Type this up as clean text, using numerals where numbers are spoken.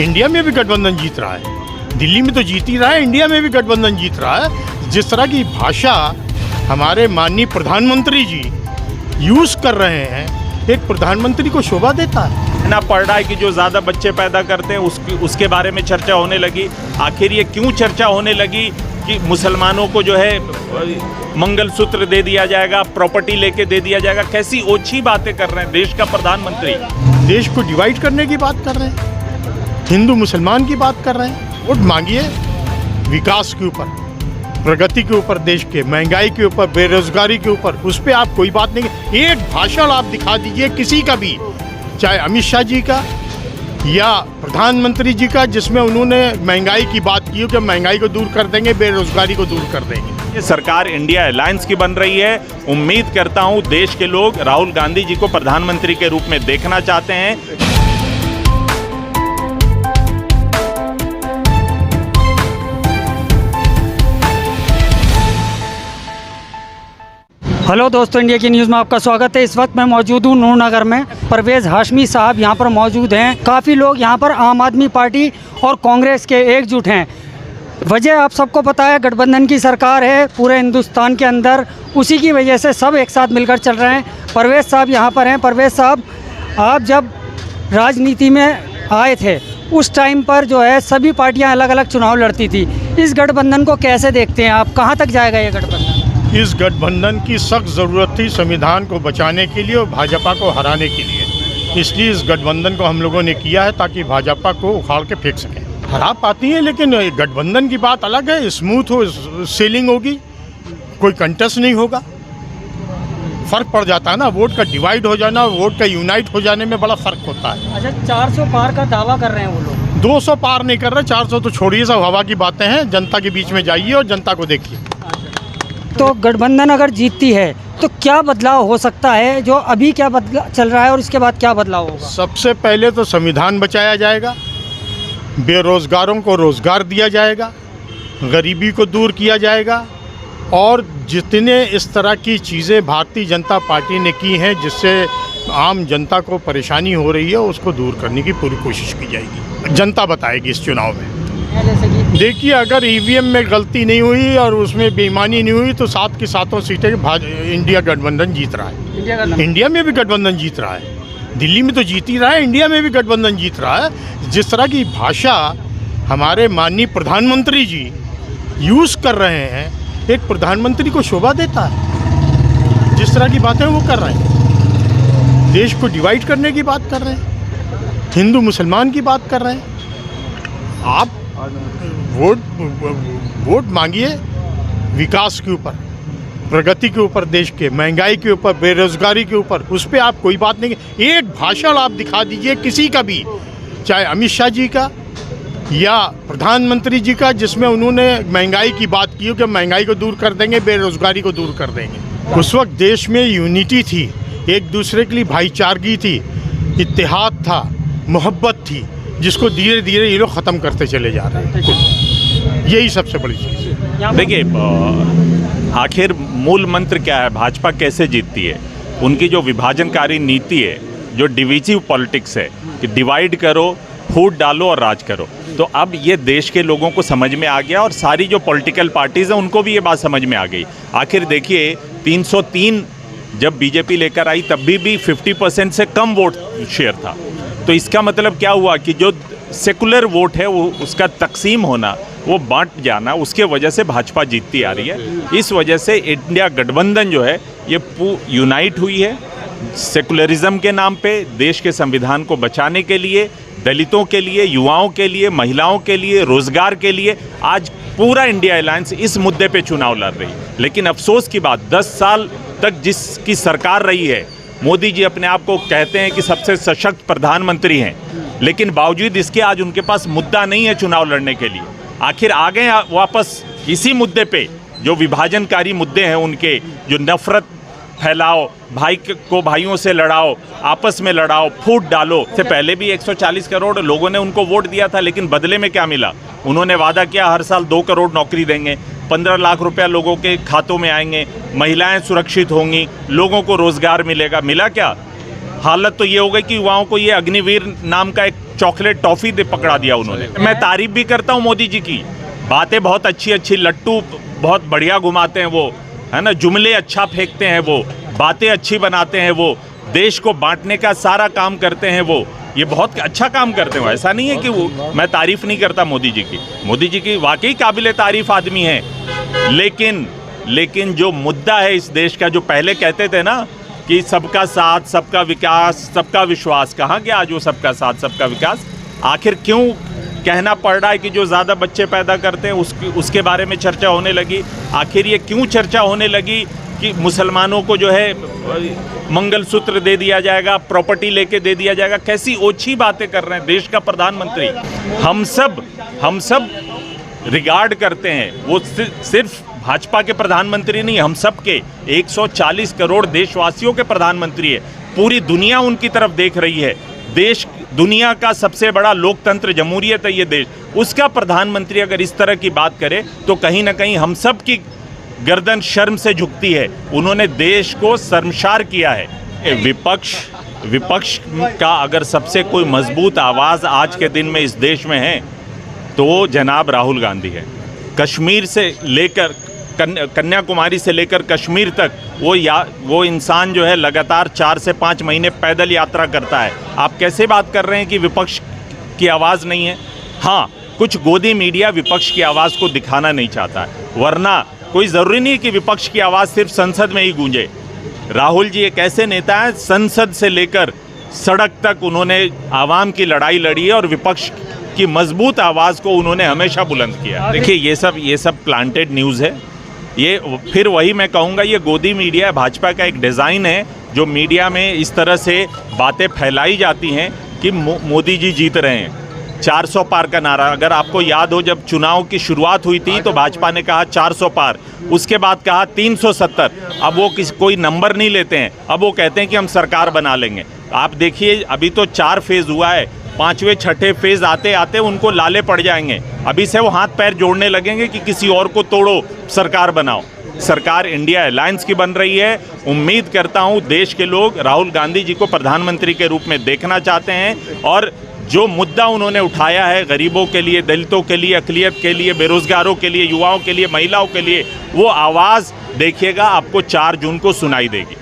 India में भी गठबंधन जीत रहा है, दिल्ली में तो जीत ही रहा है, इंडिया में भी गठबंधन जीत रहा है। जिस तरह की भाषा हमारे माननीय प्रधानमंत्री जी यूज़ कर रहे हैं, एक प्रधानमंत्री को शोभा देता है ना। पढ़ रहा है कि जो ज़्यादा बच्चे पैदा करते हैं उसके बारे में चर्चा होने लगी। आखिर ये क्यों चर्चा होने लगी कि मुसलमानों को जो है मंगलसूत्र दे दिया जाएगा, प्रॉपर्टी लेके दे दिया जाएगा? कैसी ओछी बातें कर रहे हैं देश का प्रधानमंत्री। देश को डिवाइड करने की बात कर रहे हैं, हिंदू मुसलमान की बात कर रहे हैं। वोट मांगिए विकास के ऊपर, प्रगति के ऊपर, देश के महंगाई के ऊपर, बेरोजगारी के ऊपर, उस पर आप कोई बात नहीं। एक भाषण आप दिखा दीजिए किसी का भी, चाहे अमित शाह जी का या प्रधानमंत्री जी का, जिसमें उन्होंने महंगाई की बात की हो कि महंगाई को दूर कर देंगे, बेरोजगारी को दूर कर देंगे। ये सरकार इंडिया अलायंस की बन रही है। उम्मीद करता हूं देश के लोग राहुल गांधी जी को प्रधानमंत्री के रूप में देखना चाहते हैं। हेलो दोस्तों, इंडिया की न्यूज़ में आपका स्वागत है। इस वक्त मैं मौजूद हूँ नूरनगर में। परवेज़ हाशमी साहब यहाँ पर मौजूद हैं। काफ़ी लोग यहाँ पर आम आदमी पार्टी और कांग्रेस के एकजुट हैं। वजह आप सबको पता है, गठबंधन की सरकार है पूरे हिंदुस्तान के अंदर, उसी की वजह से सब एक साथ मिलकर चल रहे हैं। परवेज़ साहब यहाँ पर हैं। परवेज़ साहब, आप जब राजनीति में आए थे उस टाइम पर जो है सभी पार्टियाँ अलग अलग चुनाव लड़ती थी। इस गठबंधन को कैसे देखते हैं आप? कहाँ तक जाएगा ये गठबंधन? इस गठबंधन की सख्त ज़रूरत थी संविधान को बचाने के लिए और भाजपा को हराने के लिए। इसलिए इस गठबंधन को हम लोगों ने किया है ताकि भाजपा को उखाड़ के फेंक सकें। हरा पाती हैं, लेकिन गठबंधन की बात अलग है। स्मूथ हो, सेलिंग होगी, कोई कंटेस्ट नहीं होगा। फ़र्क पड़ जाता है ना, वोट का डिवाइड हो जाना, वोट का यूनाइट हो जाने में बड़ा फ़र्क होता है। अच्छा, 400 पार का दावा कर रहे हैं वो लोग। 200 पार नहीं कर रहे, 400 तो छोड़िए, सब हवा की बातें हैं। जनता के बीच में जाइए और जनता को देखिए। तो गठबंधन अगर जीतती है तो क्या बदलाव हो सकता है? जो अभी क्या बदलाव चल रहा है और इसके बाद क्या बदलाव होगा? सबसे पहले तो संविधान बचाया जाएगा, बेरोजगारों को रोजगार दिया जाएगा, गरीबी को दूर किया जाएगा, और जितने इस तरह की चीज़ें भारतीय जनता पार्टी ने की हैं जिससे आम जनता को परेशानी हो रही है, उसको दूर करने की पूरी कोशिश की जाएगी। जनता बताएगी इस चुनाव में। देखिए, अगर ईवीएम में गलती नहीं हुई और उसमें बेईमानी नहीं हुई तो 7 की 7 सीटें इंडिया गठबंधन जीत रहा है। इंडिया में भी गठबंधन जीत रहा है, दिल्ली में तो जीत ही रहा है, इंडिया में भी गठबंधन जीत रहा है। जिस तरह की भाषा हमारे माननीय प्रधानमंत्री जी यूज़ कर रहे हैं, एक प्रधानमंत्री को शोभा देता है। जिस तरह की बातें वो कर रहे हैं, देश को डिवाइड करने की बात कर रहे हैं, हिंदू मुसलमान की बात कर रहे हैं। आप वोट मांगिए विकास के ऊपर, प्रगति के ऊपर, देश के महंगाई के ऊपर, बेरोजगारी के ऊपर, उस पर आप कोई बात नहीं। एक भाषण आप दिखा दीजिए किसी का भी, चाहे अमित शाह जी का या प्रधानमंत्री जी का, जिसमें उन्होंने महंगाई की बात की हो कि महंगाई को दूर कर देंगे, बेरोजगारी को दूर कर देंगे। उस वक्त देश में यूनिटी थी, एक दूसरे के लिए भाईचारगी थी, इत्तेहाद था, मोहब्बत थी, जिसको धीरे धीरे ये लोग ख़त्म करते चले जा रहे हैं। यही सबसे बड़ी चीज़ है। देखिए, आखिर मूल मंत्र क्या है, भाजपा कैसे जीतती है? उनकी जो विभाजनकारी नीति है, जो डिविजिव पॉलिटिक्स है कि डिवाइड करो, फूट डालो और राज करो, तो अब ये देश के लोगों को समझ में आ गया और सारी जो पॉलिटिकल पार्टीज़ हैं उनको भी ये बात समझ में आ गई। आखिर देखिए, 303 जब बीजेपी लेकर आई तब भी 50% से कम वोट शेयर था। तो इसका मतलब क्या हुआ कि जो सेकुलर वोट है वो उसका तकसीम होना, वो बांट जाना, उसके वजह से भाजपा जीतती आ रही है। इस वजह से इंडिया गठबंधन जो है ये यूनाइट हुई है सेकुलरिज्म के नाम पे, देश के संविधान को बचाने के लिए, दलितों के लिए, युवाओं के लिए, महिलाओं के लिए, रोजगार के लिए। आज पूरा इंडिया अलायंस इस मुद्दे पे चुनाव लड़ रही है। लेकिन अफसोस की बात, 10 साल तक जिसकी सरकार रही है, मोदी जी अपने आप को कहते हैं कि सबसे सशक्त प्रधानमंत्री हैं, लेकिन बावजूद इसके आज उनके पास मुद्दा नहीं है चुनाव लड़ने के लिए। आखिर आ गए वापस इसी मुद्दे पे, जो विभाजनकारी मुद्दे हैं उनके, जो नफरत फैलाओ, भाई को भाइयों से लड़ाओ, आपस में लड़ाओ, फूट डालो। से पहले भी 140 करोड़ लोगों ने उनको वोट दिया था, लेकिन बदले में क्या मिला? उन्होंने वादा किया हर साल 2 करोड़ नौकरी देंगे, 15 लाख रुपया लोगों के खातों में आएंगे, महिलाएं सुरक्षित होंगी, लोगों को रोजगार मिलेगा। मिला क्या? हालत तो ये हो गई कि युवाओं को ये अग्निवीर नाम का एक चॉकलेट टॉफी दे पकड़ा दिया उन्होंने। मैं तारीफ भी करता हूँ मोदी जी की, बातें बहुत अच्छी अच्छी, लट्टू बहुत बढ़िया घुमाते हैं वो, है ना, जुमले अच्छा फेंकते हैं वो, बातें अच्छी बनाते हैं वो, देश को बांटने का सारा काम करते हैं वो, ये बहुत अच्छा काम करते हैं। ऐसा नहीं है कि वो, मैं तारीफ नहीं करता मोदी जी की वाकई काबिले तारीफ आदमी है, लेकिन जो मुद्दा है इस देश का, जो पहले कहते थे ना कि सबका साथ सबका विकास सबका विश्वास, कहाँ गया आज वो सबका साथ सबका विकास? आखिर क्यों कहना पड़ रहा है कि जो ज़्यादा बच्चे पैदा करते हैं उसके बारे में चर्चा होने लगी? आखिर ये क्यों चर्चा होने लगी कि मुसलमानों को जो है मंगलसूत्र दे दिया जाएगा, प्रॉपर्टी लेके दे दिया जाएगा? कैसी ओछी बातें कर रहे हैं देश का प्रधानमंत्री। हम सब रिगार्ड करते हैं, वो सिर्फ भाजपा के प्रधानमंत्री नहीं, हम सब के 140 करोड़ देशवासियों के प्रधानमंत्री है। पूरी दुनिया उनकी तरफ देख रही है। देश दुनिया का सबसे बड़ा लोकतंत्र जमहूरियत है ये देश, उसका प्रधानमंत्री अगर इस तरह की बात करे तो कहीं ना कहीं हम सब की गर्दन शर्म से झुकती है। उन्होंने देश को शर्मसार किया है। विपक्ष का अगर सबसे कोई मजबूत आवाज़ आज के दिन में इस देश में है तो जनाब राहुल गांधी है। कश्मीर से लेकर कन्याकुमारी से लेकर कश्मीर तक वो इंसान जो है लगातार 4 से 5 महीने पैदल यात्रा करता है। आप कैसे बात कर रहे हैं कि विपक्ष की आवाज़ नहीं है? हाँ, कुछ गोदी मीडिया विपक्ष की आवाज़ को दिखाना नहीं चाहता है, वरना कोई ज़रूरी नहीं है कि विपक्ष की आवाज़ सिर्फ संसद में ही गूंजे। राहुल जी एक ऐसे नेता हैं, संसद से लेकर सड़क तक उन्होंने आवाम की लड़ाई लड़ी है और विपक्ष की मजबूत आवाज़ को उन्होंने हमेशा बुलंद किया। देखिए ये सब प्लांटेड न्यूज़ है। ये फिर वही मैं कहूँगा, ये गोदी मीडिया भाजपा का एक डिज़ाइन है, जो मीडिया में इस तरह से बातें फैलाई जाती हैं कि मोदी जी जीत रहे हैं। 400 पार का नारा, अगर आपको याद हो, जब चुनाव की शुरुआत हुई थी तो भाजपा ने कहा 400 पार, उसके बाद कहा 370। अब वो कोई नंबर नहीं लेते हैं, अब वो कहते हैं कि हम सरकार बना लेंगे। आप देखिए अभी तो 4 फेज़ हुआ है, 5वें 6ठे फेज़ आते आते उनको लाले पड़ जाएंगे। अभी से वो हाथ पैर जोड़ने लगेंगे कि किसी और को तोड़ो, सरकार बनाओ। सरकार इंडिया अलायंस की बन रही है। उम्मीद करता हूँ देश के लोग राहुल गांधी जी को प्रधानमंत्री के रूप में देखना चाहते हैं, और जो मुद्दा उन्होंने उठाया है गरीबों के लिए, दलितों के लिए, अक़लियत के लिए, बेरोज़गारों के लिए, युवाओं के लिए, महिलाओं के लिए, वो आवाज़ देखिएगा आपको 4 जून को सुनाई देगी।